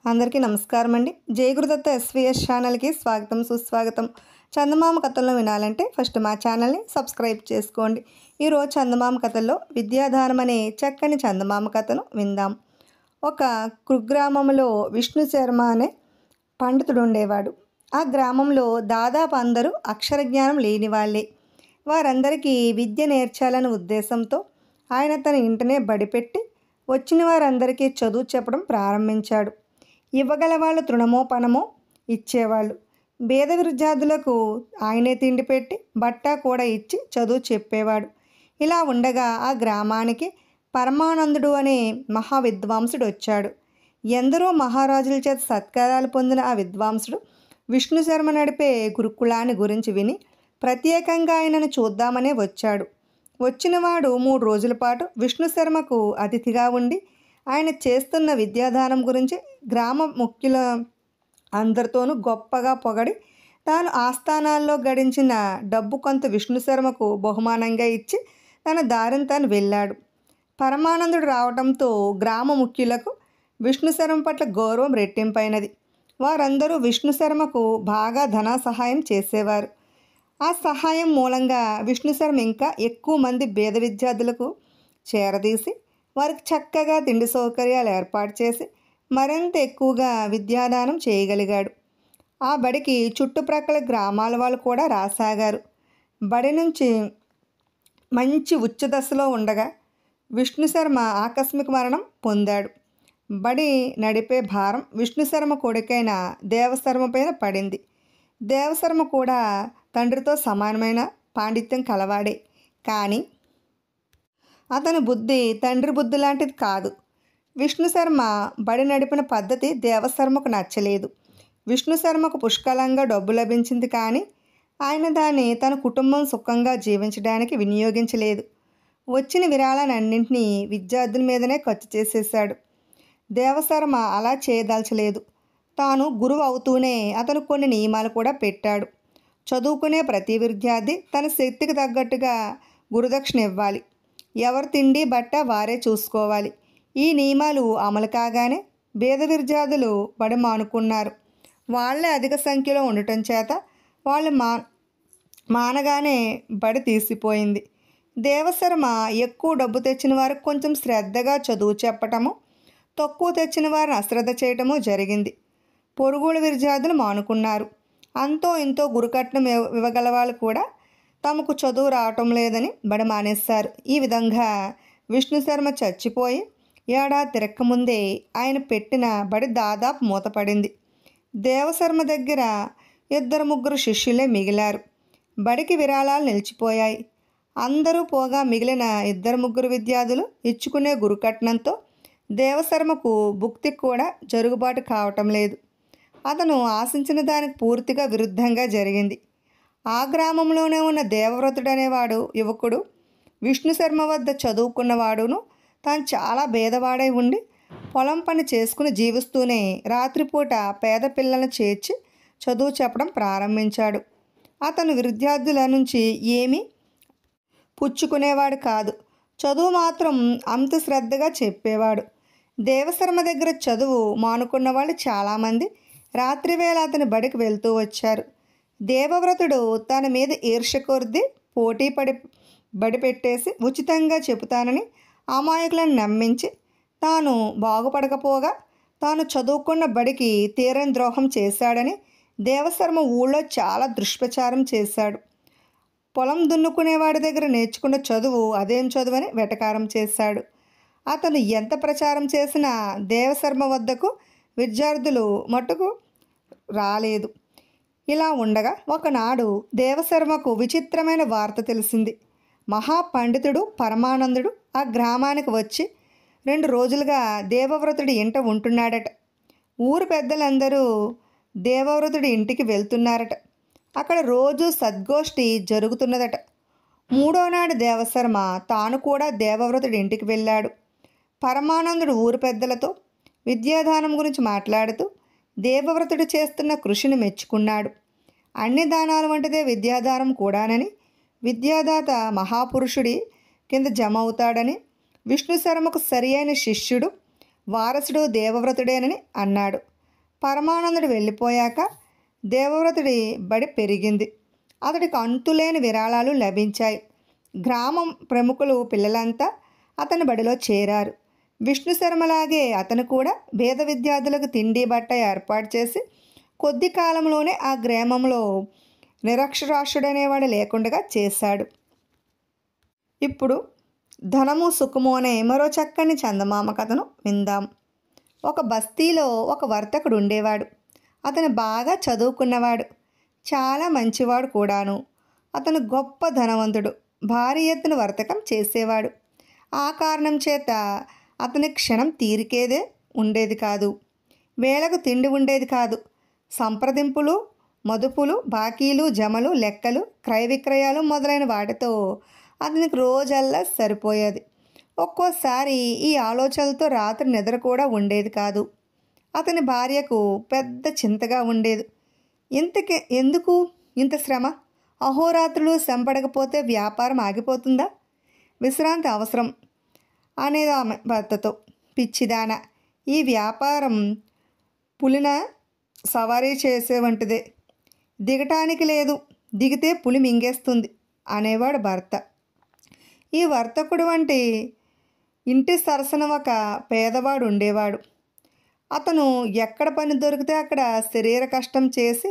అందరికీ నమస్కారం అండి. జై గురుదత్త ఎస్వీఎస్ ఛానల్కి స్వాగతం సుస్వాగతం. చందమామ కథలను వినాలంటే ఫస్ట్ మా ఛానల్ని సబ్స్క్రైబ్ చేసుకోండి. ఈరోజు చందమామ కథల్లో విద్యాధారం అనే చక్కని చందమామ కథను విందాం. ఒక కుగ్రామంలో విష్ణు శర్మ అనే పండితుడు ఉండేవాడు. ఆ గ్రామంలో దాదాపు అందరూ అక్షర జ్ఞానం లేని వాళ్ళే. వారందరికీ విద్య నేర్చాలనే ఉద్దేశంతో ఆయన తన ఇంటనే బడిపెట్టి వచ్చిన వారందరికీ చదువు చెప్పడం ప్రారంభించాడు. ఇవ్వగల వాళ్ళు తృణమో పనమో ఇచ్చేవాళ్ళు. పేద విద్యార్థులకు ఆయనే తిండి పెట్టి బట్ట కూడా ఇచ్చి చదువు చెప్పేవాడు. ఇలా ఉండగా ఆ గ్రామానికి పరమానందుడు అనే మహా విద్వాంసుడు వచ్చాడు. ఎందరో మహారాజుల చేత సత్కారాలు పొందిన ఆ విద్వాంసుడు విష్ణు శర్మ నడిపే గురుకులాన్ని గురించి విని ప్రత్యేకంగా ఆయనను చూద్దామనే వచ్చాడు. వచ్చినవాడు 3 రోజుల పాటు విష్ణు శర్మకు అతిథిగా ఉండి ఆయన చేస్తున్న విద్యాదానం గురించి గ్రామ ముఖ్యుల అందరితోనూ గొప్పగా పొగడి తాను ఆస్థానాల్లో గడించిన డబ్బు కొంత విష్ణు శర్మకు బహుమానంగా ఇచ్చి తన దారిని తాను వెళ్ళాడు. పరమానందుడు రావడంతో గ్రామ ముఖ్యులకు విష్ణు శర్మ పట్ల గౌరవం రెట్టింపైనది. వారందరూ విష్ణు శర్మకు బాగా ధన సహాయం చేసేవారు. ఆ సహాయం మూలంగా విష్ణు శర్మ ఇంకా ఎక్కువ మంది పేద విద్యార్థులకు చేరదీసి వారికి చక్కగా తిండి సౌకర్యాలు ఏర్పాటు చేసి మరింత ఎక్కువగా విద్యాదానం చేయగలిగాడు. ఆ బడికి చుట్టుప్రక్కల గ్రామాల వాళ్ళు కూడా రాసాగారు. బడి నుంచి మంచి ఉచ్చ దశలో ఉండగా విష్ణు శర్మ ఆకస్మిక మరణం పొందాడు. బడి నడిపే భారం విష్ణు శర్మ కొడుకైన దేవశర్మ పైన పడింది. దేవశర్మ కూడా తండ్రితో సమానమైన పాండిత్యం కలవాడే. కానీ అతని బుద్ధి తండ్రి బుద్ధి లాంటిది కాదు. విష్ణు శర్మ బడి నడిపిన పద్ధతి దేవశర్మకు నచ్చలేదు. విష్ణు శర్మకు పుష్కలంగా డబ్బు లభించింది, కానీ ఆయన దాన్ని తన కుటుంబం సుఖంగా జీవించడానికి వినియోగించలేదు. వచ్చిన విరాళాలన్నింటినీ విద్యార్థుల మీదనే ఖర్చు చేసేశాడు. దేవశర్మ అలా చేయదలచలేదు. తాను గురువు అవుతూనే అతను కొన్ని నియమాలు కూడా పెట్టాడు. చదువుకునే ప్రతి విద్యార్థి తన శక్తికి తగ్గట్టుగా గురుదక్షిణ ఇవ్వాలి. ఎవరు తిండి బట్ట వారే చూసుకోవాలి. ఈ నియమాలు అమలు కాగానే పేద విద్యార్థులు బడి మానుకున్నారు. వాళ్ళే అధిక సంఖ్యలో ఉండటం చేత వాళ్ళు మానగానే బడి తీసిపోయింది. దేవశర్మ ఎక్కువ డబ్బు తెచ్చిన వారికి కొంచెం శ్రద్ధగా చదువు చెప్పటము, తక్కువ తెచ్చిన వారిని అశ్రద్ధ చేయటము జరిగింది. పొరుగుల విద్యార్థులు మానుకున్నారు. అంతో ఇంతో గురుకట్నం ఇవ్వగల వాళ్ళు కూడా తమకు చదువు రావటం లేదని బడి మానేశారు. ఈ విధంగా విష్ణు శర్మ చచ్చిపోయి ఏడాది తిరక్కముందే ఆయన పెట్టిన బడి దాదాపు మూతపడింది. దేవశర్మ దగ్గర 2-3 శిష్యులే మిగిలారు. బడికి విరాళాలు నిలిచిపోయాయి. అందరూ పోగా మిగిలిన 2-3 విద్యార్థులు ఇచ్చుకునే గురుకట్నంతో దేవశర్మకు భుక్తికి కూడా జరుగుబాటు కావటం లేదు. అతను ఆశించిన దానికి పూర్తిగా విరుద్ధంగా జరిగింది. ఆ గ్రామంలోనే ఉన్న దేవవ్రతుడు అనేవాడు యువకుడు విష్ణు శర్మ వద్ద చదువుకున్నవాడును. తాను చాలా భేదవాడై ఉండి పొలం పని చేసుకుని జీవిస్తూనే రాత్రిపూట పేద పిల్లలను చేర్చి చదువు చెప్పడం ప్రారంభించాడు. అతను విద్యార్థుల నుంచి ఏమీ పుచ్చుకునేవాడు కాదు. చదువు మాత్రం అంత శ్రద్ధగా చెప్పేవాడు. దేవశర్మ దగ్గర చదువు మానుకున్న వాళ్ళు చాలామంది రాత్రివేళ అతని బడికి వెళ్తూ వచ్చారు. దేవవ్రతుడు తన మీద ఈర్ష్య కొద్దీ పోటీ బడి పెట్టేసి ఉచితంగా చెబుతానని అమాయకులను నమ్మించి తాను బాగుపడకపోగా తాను చదువుకున్న బడికి తీరని ద్రోహం చేశాడని దేవశర్మ ఊళ్ళో చాలా దుష్ప్రచారం చేశాడు. పొలం దున్నుకునేవాడి దగ్గర నేర్చుకున్న చదువు అదేం చదువని వెటకారం చేశాడు. అతను ఎంత ప్రచారం చేసినా దేవశర్మ వద్దకు విద్యార్థులు మట్టుకు రాలేదు. ఇలా ఉండగా ఒకనాడు దేవశర్మకు విచిత్రమైన వార్త తెలిసింది. మహాపండితుడు పరమానందుడు ఆ గ్రామానికి వచ్చి 2 రోజులుగా దేవవ్రతుడి ఇంట ఉంటున్నాడట. ఊరు పెద్దలందరూ దేవవ్రతుడి ఇంటికి వెళ్తున్నారట. అక్కడ రోజు సద్గోష్ఠి జరుగుతున్నదట. 3వ నాడు దేవశర్మ తాను కూడా దేవవ్రతుడి ఇంటికి వెళ్ళాడు. పరమానందుడు ఊరు పెద్దలతో విద్యాదానం గురించి మాట్లాడుతూ దేవవ్రతుడు చేస్తున్న కృషిని మెచ్చుకున్నాడు. అన్ని దానాల వంటిదే విద్యాదానం కూడానని, విద్యాదాత మహాపురుషుడి కింద జమ అవుతాడని, విష్ణు శర్మకు సరి అయిన శిష్యుడు వారసుడు దేవవ్రతుడేనని అన్నాడు. పరమానందుడు వెళ్ళిపోయాక దేవవ్రతుడి బడి పెరిగింది. అతడికి అంతులేని విరాళాలు లభించాయి. గ్రామం ప్రముఖులు పిల్లలంతా అతని బడిలో చేరారు. విష్ణు శర్మలాగే అతను కూడా పేద విద్యార్థులకు తిండి బట్ట ఏర్పాటు చేసి కొద్ది కాలంలోనే ఆ గ్రామంలో నిరక్షరాస్యుడనేవాడు లేకుండా చేశాడు. ఇప్పుడు ధనము సుఖము అనే మరో చక్కని చందమామ కథను విందాం. ఒక బస్తీలో ఒక వర్తకుడు ఉండేవాడు. అతను బాగా చదువుకున్నవాడు, చాలా మంచివాడు కూడాను. అతను గొప్ప ధనవంతుడు, భారీ ఎత్తున వర్తకం చేసేవాడు. ఆ కారణం చేత అతని క్షణం తీరికేదే ఉండేది కాదు. వేళకు తిండి ఉండేది కాదు. సంప్రదింపులు, మదుపులు, బాకీలు, జమలు, లెక్కలు, క్రయ విక్రయాలు మొదలైన వాటితో అతనికి రోజల్లా సరిపోయేది. ఒక్కోసారి ఈ ఆలోచనలతో రాత్రి నిద్ర కూడా ఉండేది కాదు. అతని భార్యకు పెద్ద చింతగా ఉండేది. ఎందుకు ఇంత శ్రమ? అహోరాత్రులు శ్రమపడకపోతే వ్యాపారం ఆగిపోతుందా? విశ్రాంతి అవసరం అనేది ఆమె భర్తతో. పిచ్చిదాన, ఈ వ్యాపారం పులిన సవారీ చేసే వంటిదే, దిగటానికి లేదు, దిగితే పులి మింగేస్తుంది అనేవాడు భర్త. ఈ వర్తకుడు వంటి ఇంటి సరసన ఒక పేదవాడు ఉండేవాడు. అతను ఎక్కడ పని దొరికితే అక్కడ శరీర కష్టం చేసి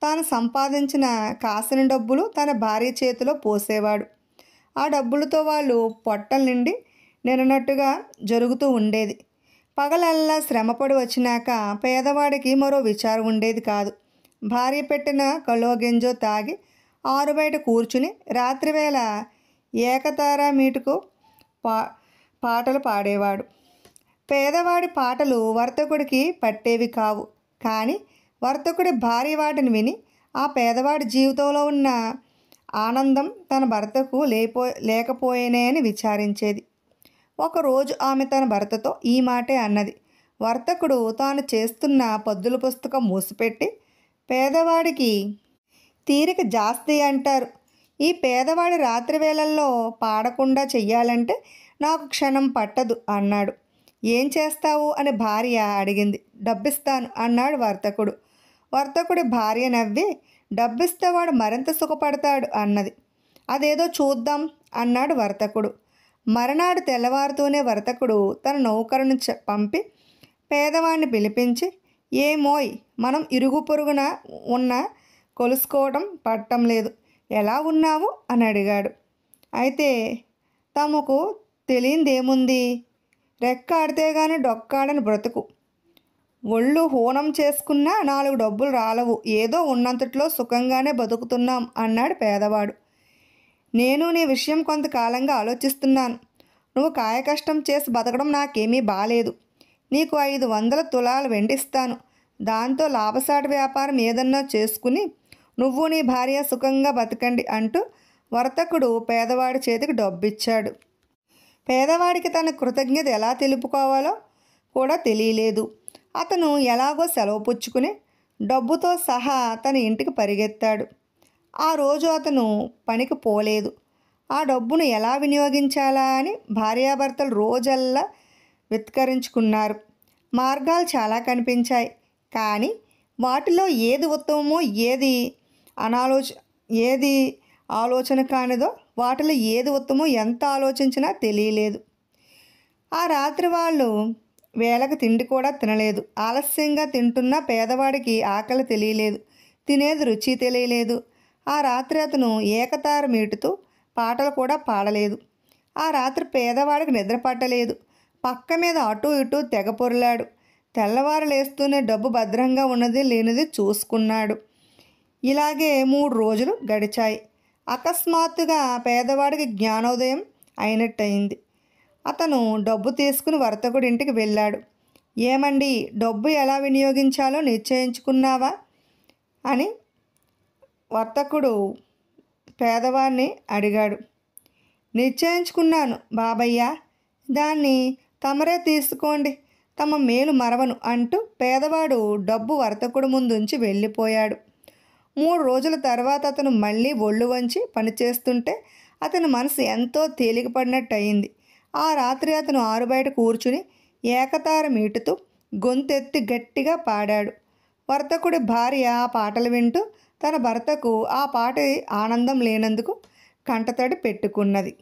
తాను సంపాదించిన కాసిన డబ్బులు తన భార్య చేతిలో పోసేవాడు. ఆ డబ్బులతో వాళ్ళు పొట్టల నిండి నిన్నట్టుగా జరుగుతూ ఉండేది. పగలల్లా శ్రమపడి వచ్చినాక పేదవాడికి మరో విచారం ఉండేది కాదు. భార్య పెట్టిన కలో గెంజో తాగి ఆరు బయట కూర్చుని రాత్రివేళ ఏకతారా మీటుకు పాటలు పాడేవాడు. పేదవాడి పాటలు వర్తకుడికి పట్టేవి కావు. కానీ వర్తకుడి భార్య వాటిని విని ఆ పేదవాడి జీవితంలో ఉన్న ఆనందం తన భర్తకు లేకపోయేనే అని విచారించేది. ఒకరోజు ఆమె తన భర్తతో ఈ మాటే అన్నది. వర్తకుడు తాను చేస్తున్న పద్దుల పుస్తకం మూసిపెట్టి, పేదవాడికి తీరిక జాస్తి అంటారు. ఈ పేదవాడి రాత్రి వేళల్లో పాడకుండా చెయ్యాలంటే నాకు క్షణం పట్టదు అన్నాడు. ఏం చేస్తావు అని భార్య అడిగింది. డబ్బిస్తాను అన్నాడు వర్తకుడు. వర్తకుడి భార్య నవ్వి, డబ్బిస్తే వాడు మరింత సుఖపడతాడు అన్నది. అదేదో చూద్దాం అన్నాడు వర్తకుడు. మరునాడు తెల్లవారుతూనే వర్తకుడు తన నౌకరుని పంపి పేదవాడిని పిలిపించి, ఏమోయ్, మనం ఇరుగు పొరుగున ఉన్న కొలుసుకోవడం పట్టం లేదు, ఎలా ఉన్నావు అని అడిగాడు. అయితే తమకు తెలియందేముంది, రెక్కాడితే గాని డొక్కాడని బ్రతుకు, ఒళ్ళు హోనం చేసుకున్నా 4 డబ్బులు రాలవు, ఏదో ఉన్నంతట్లో సుఖంగానే బతుకుతున్నాం అన్నాడు పేదవాడు. నేను నీ విషయం కొంతకాలంగా ఆలోచిస్తున్నాను. నువ్వు కాయకష్టం చేసి బతకడం నాకేమీ బాలేదు. నీకు 500 తులాలు వెండిస్తాను. దాంతో లాభసాటి వ్యాపారం ఏదన్నా చేసుకుని నువ్వు నీ భార్య సుఖంగా బతకండి అంటూ వర్తకుడు పేదవాడి చేతికి డబ్బిచ్చాడు. పేదవాడికి తన కృతజ్ఞత ఎలా తెలుపుకోవాలో కూడా తెలియలేదు. అతను ఎలాగో సెలవు పుచ్చుకుని డబ్బుతో సహా తన ఇంటికి పరిగెత్తాడు. ఆ రోజు అతను పనికి పోలేదు. ఆ డబ్బును ఎలా వినియోగించాలా అని భార్యాభర్తలు రోజల్లా విత్కరించుకున్నారు. మార్గాలు చాలా కనిపించాయి. కానీ వాటిలో ఏది ఉత్తమమో ఏది ఆలోచన కానిదో, వాటిలో ఏది ఉత్తమో ఎంత ఆలోచించినా తెలియలేదు. ఆ రాత్రి వాళ్ళు వేళకు తిండి కూడా తినలేదు. ఆలస్యంగా తింటున్న పేదవాడికి ఆకలి తెలియలేదు, తినేది రుచి తెలియలేదు. ఆ రాత్రి అతను ఏకతార మీటుతూ పాటలు కూడా పాడలేదు. ఆ రాత్రి పేదవాడికి నిద్ర పట్టలేదు. పక్క మీద అటూ ఇటూ తెగ పొరలాడు. తెల్లవారు లేస్తూనే డబ్బు భద్రంగా ఉన్నది లేనిది చూసుకున్నాడు. ఇలాగే 3 రోజులు గడిచాయి. అకస్మాత్తుగా పేదవాడికి జ్ఞానోదయం అయినట్టయింది. అతను డబ్బు తీసుకుని వర్తకుడి ఇంటికి వెళ్ళాడు. ఏమండి, డబ్బు ఎలా వినియోగించాలో నిశ్చయించుకున్నావా అని వర్తకుడు పేదవాడిని అడిగాడు. నిశ్చయించుకున్నాను బాబయ్య, దాన్ని తమరే తీసుకోండి, తమ మేలు మరవను అంటూ పేదవాడు డబ్బు వర్తకుడు ముందుంచి వెళ్ళిపోయాడు. 3 రోజుల తర్వాత అతను మళ్ళీ ఒళ్ళు వంచి పనిచేస్తుంటే అతని మనసు ఎంతో తేలికపడినట్టు అయింది. ఆ రాత్రి అతను ఆరు బయట కూర్చుని ఏకతార మీటుతూ గొంతెత్తి గట్టిగా పాడాడు. వర్తకుడి భార్య ఆ పాటలు వింటూ తన భర్తకు ఆ పాట ఆనందం లేనందుకు కంటతడి పెట్టుకున్నది.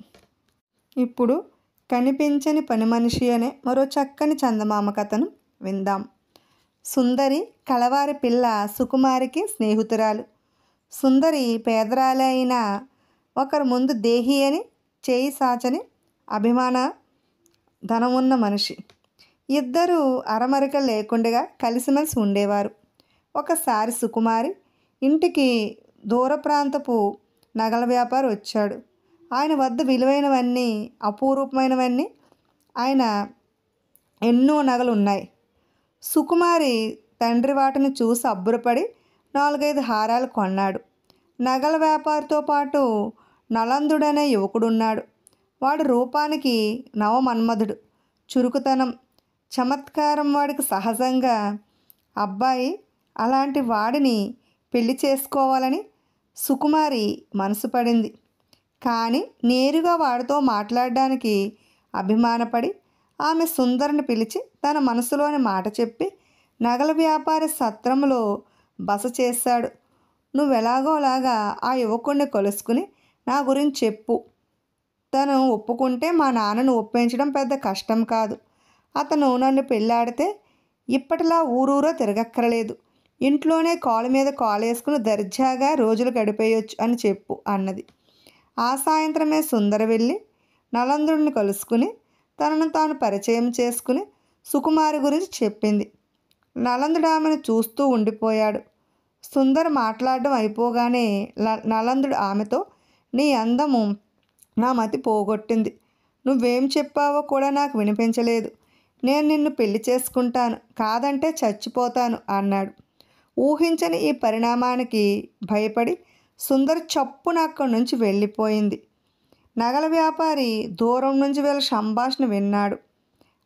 ఇప్పుడు కనిపించని పని మనిషి అనే మరో చక్కని చందమామ కథను విందాం. సుందరి కలవారి పిల్ల సుకుమారికి స్నేహితురాలు. సుందరి పేదరాలే అయినా ఒకరి ముందు దేహి అని చేయి సాచని అభిమాన ధనమున్న మనిషి. ఇద్దరూ అరమరిక లేకుండా కలిసిమెలిసి ఉండేవారు. ఒకసారి సుకుమారి ఇంటికి దూర ప్రాంతపు నగల వ్యాపారి వచ్చాడు. ఆయన వద్ద విలువైనవన్నీ, అపూర్వమైనవన్నీ, ఆయన ఎన్నో నగలు ఉన్నాయి. సుకుమారి తండ్రి వాటిని చూసి అబ్బురపడి 4-5 హారాలు కొన్నాడు. నగల వ్యాపారితో పాటు నలందుడనే యువకుడున్నాడు. వాడు రూపానికి నవమన్మధుడు. చురుకుతనం, చమత్కారం వాడికి సహజంగా. అబ్బాయి అలాంటి వాడిని పెళ్లి చేసుకోవాలని సుకుమారి మనసు పడింది. కానీ నేరుగా వాడితో మాట్లాడడానికి అభిమానపడి ఆమె సుందరిని పిలిచి తన మనసులోని మాట చెప్పి నగల వ్యాపారి సత్రంలో బస చేశాడు. నువ్వెలాగోలాగా ఆ యువకుడిని కలుసుకుని నా గురించి చెప్పు. తను ఒప్పుకుంటే మా నాన్నను ఒప్పించడం పెద్ద కష్టం కాదు. అతను నన్ను పెళ్ళాడితే ఇప్పటిలా ఊరూరో తిరగక్కర్లేదు. ఇంట్లోనే కాలు మీద కాలు వేసుకుని దర్జాగా రోజులు గడిపేయొచ్చు అని చెప్పు అన్నది. ఆ సాయంత్రమే సుందర వెళ్ళి నలందుడిని కలుసుకుని తనను తాను పరిచయం చేసుకుని సుకుమారి గురించి చెప్పింది. నలందుడు ఆమెను చూస్తూ ఉండిపోయాడు. సుందర మాట్లాడడం అయిపోగానే నలందుడు ఆమెతో, నీ అందము నా మతి పోగొట్టింది. నువ్వేం చెప్పావో కూడా నాకు వినిపించలేదు. నేను నిన్ను పెళ్లి చేసుకుంటాను, కాదంటే చచ్చిపోతాను అన్నాడు. ఊహించని ఈ పరిణామానికి భయపడి సుందర్ చప్పున అక్కడి నుంచి వెళ్ళిపోయింది. నగల వ్యాపారి దూరం నుంచి వీళ్ళ సంభాషణ విన్నాడు.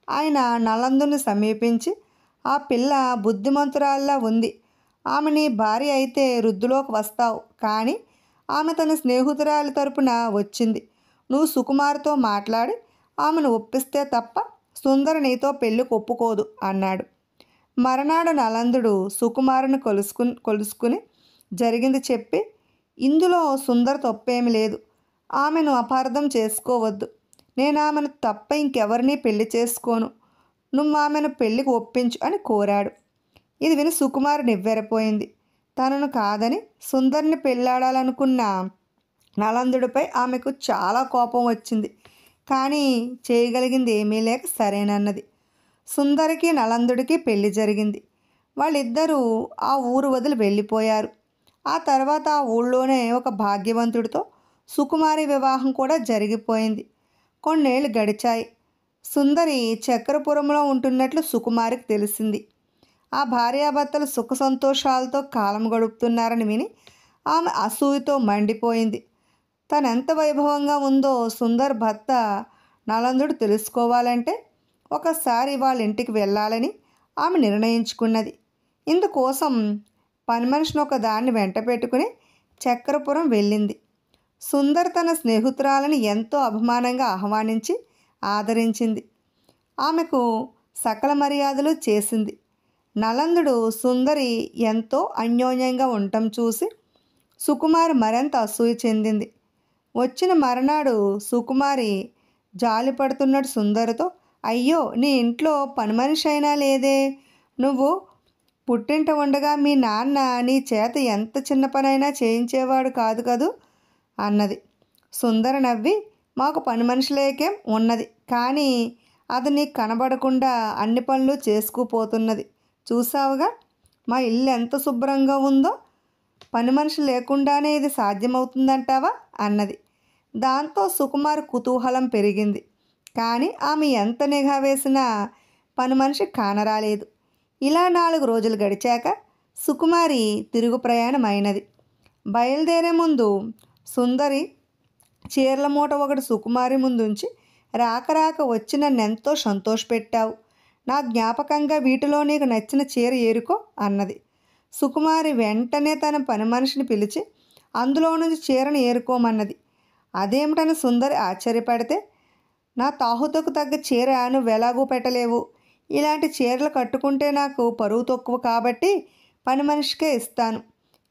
ఆయన నలందుని సమీపించి, ఆ పిల్ల బుద్ధిమంతురాల్లా ఉంది. ఆమె నీ భార్య అయితే వృద్ధిలోకి వస్తావు, కానీ ఆమె తన స్నేహితురాలి తరపున వచ్చింది. నువ్వు సుకుమార్తో మాట్లాడి ఆమెను ఒప్పిస్తే తప్ప సుందర నీతో పెళ్ళికి ఒప్పుకోదు అన్నాడు. మరనాడు నలందుడు సుకుమారుని కొలుసుకుని జరిగింది చెప్పి, ఇందులో సుందర తప్పేమి లేదు. ఆమెను అపార్థం చేసుకోవద్దు. నేను ఆమెను తప్ప ఇంకెవరినీ పెళ్లి చేసుకోను. నువ్వు ఆమెను పెళ్లికి ఒప్పించు అని కోరాడు. ఇది విని సుకుమారు నివ్వెరపోయింది. తనను కాదని సుందర్ని పెళ్ళాడాలనుకున్న నలందుడిపై ఆమెకు చాలా కోపం వచ్చింది. కానీ చేయగలిగింది ఏమీ లేక సరేనన్నది. సుందరికి నలందుడికి పెళ్లి జరిగింది. వాళ్ళిద్దరూ ఆ ఊరు వదిలి వెళ్ళిపోయారు. ఆ తర్వాత ఆ ఊళ్ళోనే ఒక భాగ్యవంతుడితో సుకుమారి వివాహం కూడా జరిగిపోయింది. కొన్నేళ్ళు గడిచాయి. సుందరి చక్రపురంలో ఉంటున్నట్లు సుకుమారికి తెలిసింది. ఆ భార్యాభర్తలు సుఖ సంతోషాలతో కాలం గడుపుతున్నారని విని ఆమె అసూయతో మండిపోయింది. తనెంత వైభవంగా ఉందో సుందర్ భర్త నలందుడు తెలుసుకోవాలంటే ఒకసారి వాళ్ళ ఇంటికి వెళ్ళాలని ఆమె నిర్ణయించుకున్నది. ఇందుకోసం పని మనిషిని ఒక దాన్ని వెంట పెట్టుకుని చక్రపురం వెళ్ళింది. సుందర్ తన స్నేహితురాలని ఎంతో అభిమానంగా ఆహ్వానించి ఆదరించింది. ఆమెకు సకల మర్యాదలు చేసింది. నలందుడు సుందరి ఎంతో అన్యోన్యంగా ఉండటం చూసి సుకుమారి మరింత అసూయ చెందింది. వచ్చిన మరునాడు సుకుమారి జాలి పడుతున్నట్టు సుందరితో, అయ్యో నీ ఇంట్లో పని మనిషి అయినా లేదే, నువ్వు పుట్టింట ఉండగా మీ నాన్న నీ చేత ఎంత చిన్న పనైనా చేయించేవాడు కాదు కదూ అన్నది. సుందర నవ్వి, మాకు పని మనిషి లేకేం ఉన్నది, కానీ అది నీకు కనబడకుండా అన్ని పనులు చేసుకుపోతున్నది. చూసావుగా మా ఇల్లు ఎంత శుభ్రంగా ఉందో, పని మనిషి లేకుండానే ఇది సాధ్యమవుతుందంటావా అన్నది. దాంతో సుకుమార్ కుతూహలం పెరిగింది. కానీ ఆమె ఎంత నిఘా వేసినా పని మనిషి కానరాలేదు. ఇలా 4 రోజులు గడిచాక సుకుమారి తిరుగు ప్రయాణం అయినది. బయలుదేరే ముందు సుందరి చీరల మూట ఒకటి సుకుమారి ముందుంచి, రాక రాక వచ్చి నన్నెంతో సంతోషపెట్టావు. నా జ్ఞాపకంగా వీటిలో నీకు నచ్చిన చీర ఏరుకో అన్నది. సుకుమారి వెంటనే తన పని మనిషిని పిలిచి అందులో నుంచి చీరను ఏరుకోమన్నది. అదేమిటని సుందరి ఆశ్చర్యపడితే, నా తాహుతకు తగ్గ చీర నువ్వు ఎలాగూ పెట్టలేవు. ఇలాంటి చీరలు కట్టుకుంటే నాకు పరువు తక్కువ కాబట్టి పని మనిషికే ఇస్తాను.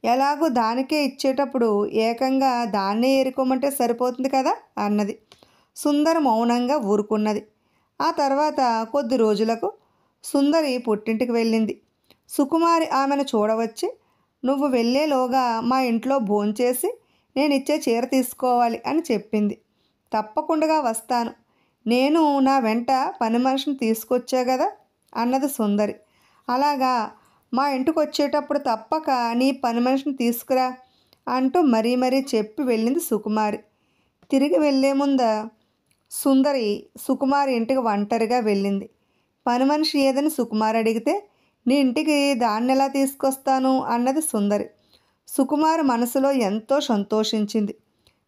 ఎలాగూ దానికే ఇచ్చేటప్పుడు ఏకంగా దాన్నే ఏరుకోమంటే సరిపోతుంది కదా అన్నది. సుందరి మౌనంగా ఊరుకున్నది. ఆ తర్వాత కొద్ది రోజులకు సుందరి పుట్టింటికి వెళ్ళింది. సుకుమారి ఆమెను చూడవచ్చి, నువ్వు వెళ్ళేలోగా మా ఇంట్లో భోంచేసి నేనిచ్చే చీర తీసుకోవాలి అని చెప్పింది. తప్పకుండా వస్తాను. నేను నా వెంట పని మనిషిని తీసుకొచ్చా కదా అన్నది సుందరి. అలాగా, మా ఇంటికి వచ్చేటప్పుడు తప్పక నీ పని మనిషిని తీసుకురా అంటూ మరీ చెప్పి వెళ్ళింది సుకుమారి. తిరిగి వెళ్ళే ముందు సుందరి సుకుమారి ఇంటికి ఒంటరిగా వెళ్ళింది. పని మనిషి ఏదని సుకుమారి అడిగితే, నీ ఇంటికి దాన్ని ఎలా తీసుకొస్తాను అన్నది సుందరి. సుకుమారి మనసులో ఎంతో సంతోషించింది.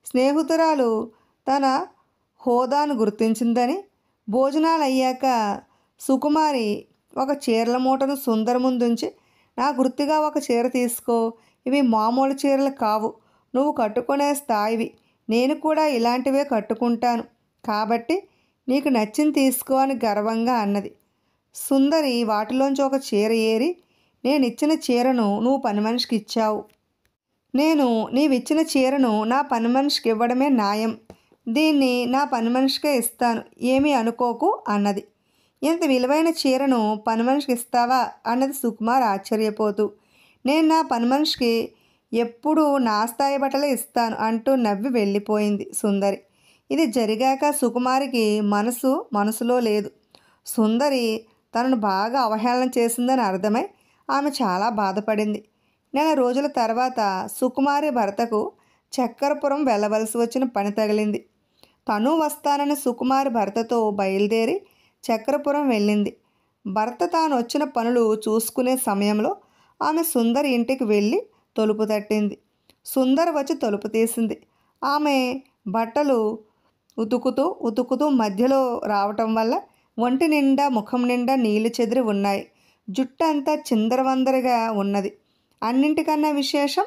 స్నేహితురాలు తన హోదాను గుర్తించిందని. భోజనాలు అయ్యాక సుకుమారి ఒక చీరల మూటను సుందరి ముందుంచి, నా గుర్తుగా ఒక చీర తీసుకో, ఇవి మామూలు చీరలు కావు, నువ్వు కట్టుకునే స్థాయివి, నేను కూడా ఇలాంటివే కట్టుకుంటాను, కాబట్టి నీకు నచ్చింది తీసుకో అని గర్వంగా అన్నది. సుందరి వాటిలోంచి ఒక చీర ఏరి, నేనిచ్చిన చీరను నువ్వు పని మనిషికి ఇచ్చావు, నేను నీవిచ్చిన చీరను నా పని మనిషికి ఇవ్వడమే న్యాయం, దీన్ని నా పని మనిషికే ఇస్తాను, ఏమీ అనుకోకు అన్నది. ఇంత విలువైన చీరను పని మనిషికి ఇస్తావా అన్నది సుకుమార్ ఆశ్చర్యపోతూ. నేను నా పని మనిషికి ఎప్పుడూ నా స్థాయి బట్టలే ఇస్తాను అంటూ నవ్వి వెళ్ళిపోయింది సుందరి. ఇది జరిగాక సుకుమారికి మనసులో లేదు. సుందరి తనను బాగా అవహేళన చేసిందని అర్థమై ఆమె చాలా బాధపడింది. నెల రోజుల తర్వాత సుకుమారి భర్తకు చక్కరపురం వెళ్ళవలసి వచ్చిన పని తగిలింది. తను వస్తానని సుకుమారి భర్తతో బయలుదేరి చక్కరపురం వెళ్ళింది. భర్త తాను వచ్చిన పనులు చూసుకునే సమయంలో ఆమె సుందరి ఇంటికి వెళ్ళి తలుపు తట్టింది. సుందరి వచ్చి తలుపు తీసింది. ఆమె బట్టలు ఉతుకుతూ మధ్యలో రావటం వల్ల ఒంటి నిండా ముఖం నిండా నీళ్లు చెదిరి ఉన్నాయి. జుట్టు అంతా చిందరవందరగా ఉన్నది. అన్నింటికన్నా విశేషం,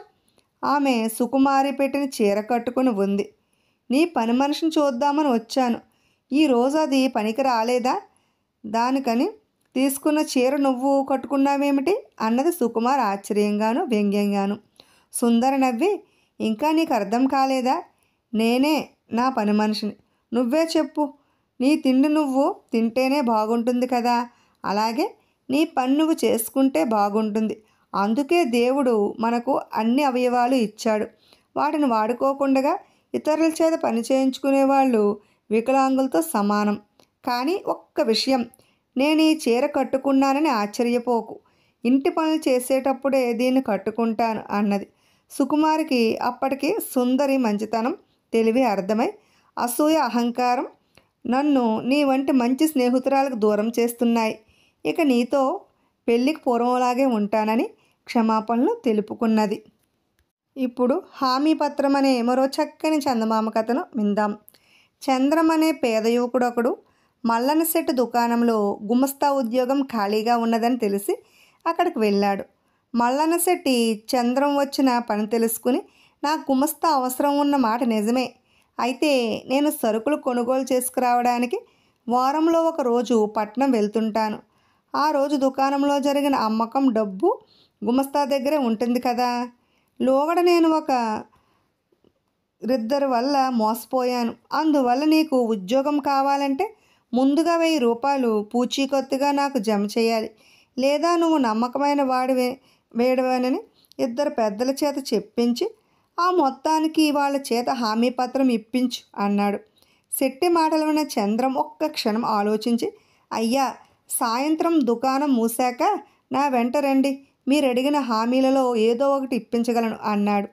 ఆమె సుకుమారి పెట్టిన చీర కట్టుకుని ఉంది. నీ పని మనిషిని చూద్దామని వచ్చాను, ఈరోజు అది పనికి రాలేదా, దానికని తీసుకున్న చీర నువ్వు కట్టుకున్నావేమిటి అన్నది సుకుమార్ ఆశ్చర్యంగాను వ్యంగ్యంగాను. సుందరి నవ్వి, ఇంకా నీకు అర్థం కాలేదా, నేనే నా పని మనిషిని, నువ్వే చెప్పు, నీ తిండి నువ్వు తింటేనే బాగుంటుంది కదా, అలాగే నీ పని నువ్వు చేసుకుంటే బాగుంటుంది, అందుకే దేవుడు మనకు అన్ని అవయవాలు ఇచ్చాడు, వాటిని వాడుకోకుండా ఇతరుల చేత పని చేయించుకునే వాళ్ళు వికలాంగులతో సమానం. కానీ ఒక్క విషయం, నేను ఈ చీర కట్టుకున్నానని ఆశ్చర్యపోకు, ఇంటి పనులు చేసేటప్పుడే దీన్ని కట్టుకుంటాను అన్నది. సుకుమారికి అప్పటికి సుందరి మంచితనం తెలివి అర్థమై, అసూయ అహంకారం నన్ను నీ వంటి మంచి స్నేహితురాలకు దూరం చేస్తున్నాయి, ఇక నీతో పెళ్ళికి పూర్వంలాగే ఉంటానని క్షమాపణలు తెలుపుకున్నది. ఇప్పుడు హామీ పత్రం అనే మరో చక్కని చందమామ కథను విందాం. చంద్రం అనే పేద యువకుడొకడు మల్లన్న శెట్టి దుకాణంలో గుమస్తా ఉద్యోగం ఖాళీగా ఉన్నదని తెలిసి అక్కడికి వెళ్ళాడు. మల్లన్న శెట్టి చంద్రం వచ్చిన పని తెలుసుకుని, నాకు గుమస్తా అవసరం ఉన్న మాట నిజమే, అయితే నేను సరుకులు కొనుగోలు చేసుకురావడానికి వారంలో ఒక రోజు పట్నం వెళ్తుంటాను, ఆ రోజు దుకాణంలో జరిగిన అమ్మకం డబ్బు గుమస్తా దగ్గరే ఉంటుంది కదా, లోగడ నేను ఒక ఇద్దరి వల్ల మోసపోయాను, అందువల్ల నీకు ఉద్యోగం కావాలంటే ముందుగా 1000 రూపాయలు పూచీకత్తుగా నాకు జమ చేయాలి, లేదా నువ్వు నమ్మకమైన వేడవనని ఇద్దరు పెద్దల చేత చెప్పించి ఆ మొత్తానికి వాళ్ళ చేత హామీ పత్రం ఇప్పించు అన్నాడు. శెట్టి మాటలు విన్న చంద్రం ఒక్క క్షణం ఆలోచించి, అయ్యా, సాయంత్రం దుకాణం మూసాక నా వెంట రండి, మీరు అడిగిన హామీలలో ఏదో ఒకటి ఇప్పించగలను అన్నాడు.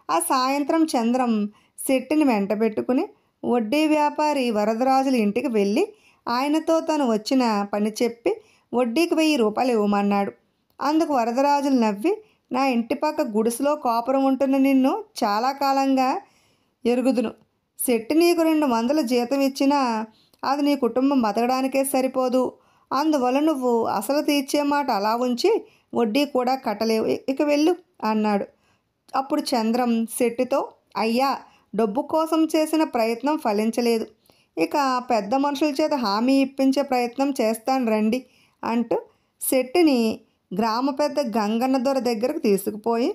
ఆ సాయంత్రం చంద్రం శెట్టిని వెంట పెట్టుకుని వడ్డీ వ్యాపారి వరదరాజుల ఇంటికి వెళ్ళి ఆయనతో తను వచ్చిన పని చెప్పి వడ్డీకి 1000 రూపాయలు ఇవ్వమన్నాడు. అందుకు వరదరాజులు నవ్వి, నా ఇంటి పక్క గుడిసెలో కాపురం ఉంటున్న నిన్ను చాలా కాలంగా ఎరుగుదును, శెట్టి నీకు 200 జీతం ఇచ్చినా అది నీ కుటుంబం బతకడానికే సరిపోదు, అందువల్ల నువ్వు అసలు తీర్చే మాట అలా ఉంచి వడ్డీ కూడా కట్టలేవు, ఇక వెళ్ళు అన్నాడు. అప్పుడు చంద్రం శెట్టితో, అయ్యా, డబ్బు కోసం చేసిన ప్రయత్నం ఫలించలేదు, ఇక పెద్ద మనుషుల చేత హామీ ఇప్పించే ప్రయత్నం చేస్తాను రండి అంటూ శెట్టిని గ్రామ పెద్ద గంగన్న దొర దగ్గరకు తీసుకుపోయి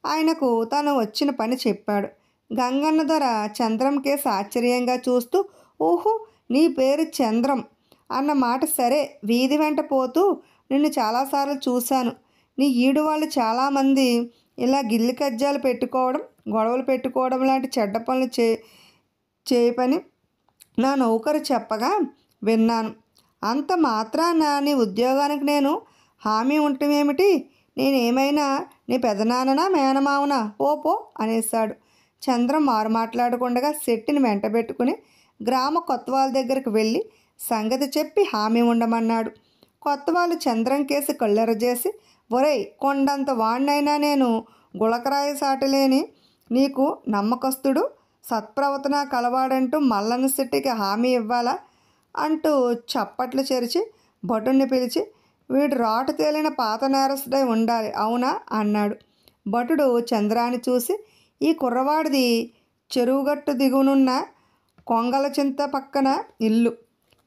ఆయనకు తను వచ్చిన పని చెప్పాడు. గంగన్న దొర చంద్రం కేసు ఆశ్చర్యంగా చూస్తూ, ఊహు, నీ పేరు చంద్రం అన్న మాట సరే, వీధి వెంట పోతూ నిన్ను చాలాసార్లు చూశాను. నీ ఈడు వాళ్ళు చాలామంది ఇలా గిల్లి కజ్జాలు పెట్టుకోవడం, గొడవలు పెట్టుకోవడం లాంటి చెడ్డ పనులు చేయపని నా నౌకరు చెప్పగా విన్నాను. అంత మాత్రాన నీ ఉద్యోగానికి నేను హామీ ఉండటమేమిటి? నేనేమైనా నీ పెదనాన్ననా మేనమావనా? పో అనేశాడు. చంద్రం మారు మాట్లాడకుండా శెట్టిని వెంటబెట్టుకుని గ్రామ కొత్తవాళ్ళ దగ్గరికి వెళ్ళి సంగతి చెప్పి హామీ ఉండమన్నాడు. కొత్తవాళ్ళు చంద్రం కేసి కళ్ళెరజేసి, ఒరేయ్, కొండంత వాణ్ణైనా నేను గుళకరాయి సాటలేని నీకు నమ్మకస్తుడు, సత్ప్రవర్తన కలవాడంటూ మల్లన్న శెట్టికి హామీ ఇవ్వాలా అంటూ చప్పట్లు చెరిచి భటుణ్ణి పిలిచి, వీడు రాటు తేలిన పాత నేరస్తుడై ఉండాలి, అవునా అన్నాడు. భటుడు చంద్రాన్ని చూసి, ఈ కుర్రవాడిది చెరువుగట్టు దిగునున్న కొంగల చింత పక్కన ఇల్లు.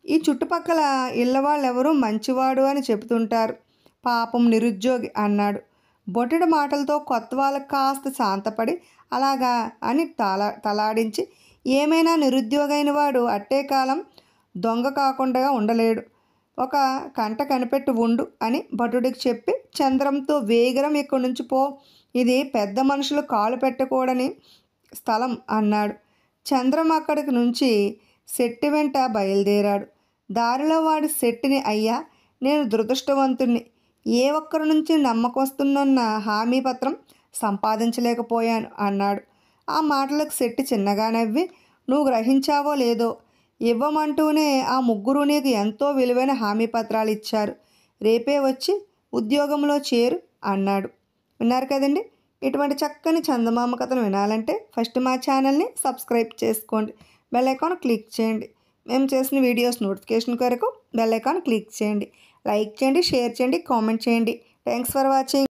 ఈ చుట్టుపక్కల ఇళ్ళ వాళ్ళెవరూ మంచివాడు అని చెబుతుంటారు, పాపం నిరుద్యోగి అన్నాడు. భటుడి మాటలతో కొత్త వాళ్ళకు కాస్త శాంతపడి అలాగా అని తలాడించి, ఏమైనా నిరుద్యోగైన వాడు అట్టే కాలం దొంగ కాకుండా ఉండలేడు, ఒక కంట కనిపెట్టి ఉండు అని భటుడికి చెప్పి చంద్రంతో వేగరం ఇక్కడి నుంచి పో, ఇది పెద్ద మనుషులు కాలు పెట్టకూడని స్థలం అన్నాడు. చంద్రం అక్కడికి నుంచి శెట్టి వెంట బయలుదేరాడు. దారిలో వాడు శెట్టిని, అయ్యా, నేను దురదృష్టవంతుణ్ణి, ఏ ఒక్కరి నుంచి నమ్మకొస్తున్న హామీ పత్రం సంపాదించలేకపోయాను అన్నాడు. ఆ మాటలకు శెట్టి చిన్నగా నవ్వి, నువ్వు గ్రహించావో లేదో, ఇవ్వమంటూనే ఆ ముగ్గురు నీకు ఎంతో విలువైన హామీ పత్రాలు ఇచ్చారు, రేపే వచ్చి ఉద్యోగంలో చేరు అన్నాడు. విన్నారు కదండి. ఇటువంటి చక్కని చందమామ కథను వినాలంటే ఫస్ట్ మా ఛానల్ని సబ్స్క్రైబ్ చేసుకోండి, బెల్ ఐకాన్ క్లిక్ చేయండి. మేము చేసిన వీడియోస్ నోటిఫికేషన్ కొరకు బెల్ ఐకాన్ క్లిక్ చేయండి. లైక్ చేయండి, షేర్ చేయండి, కామెంట్ చేయండి. Thanks for watching.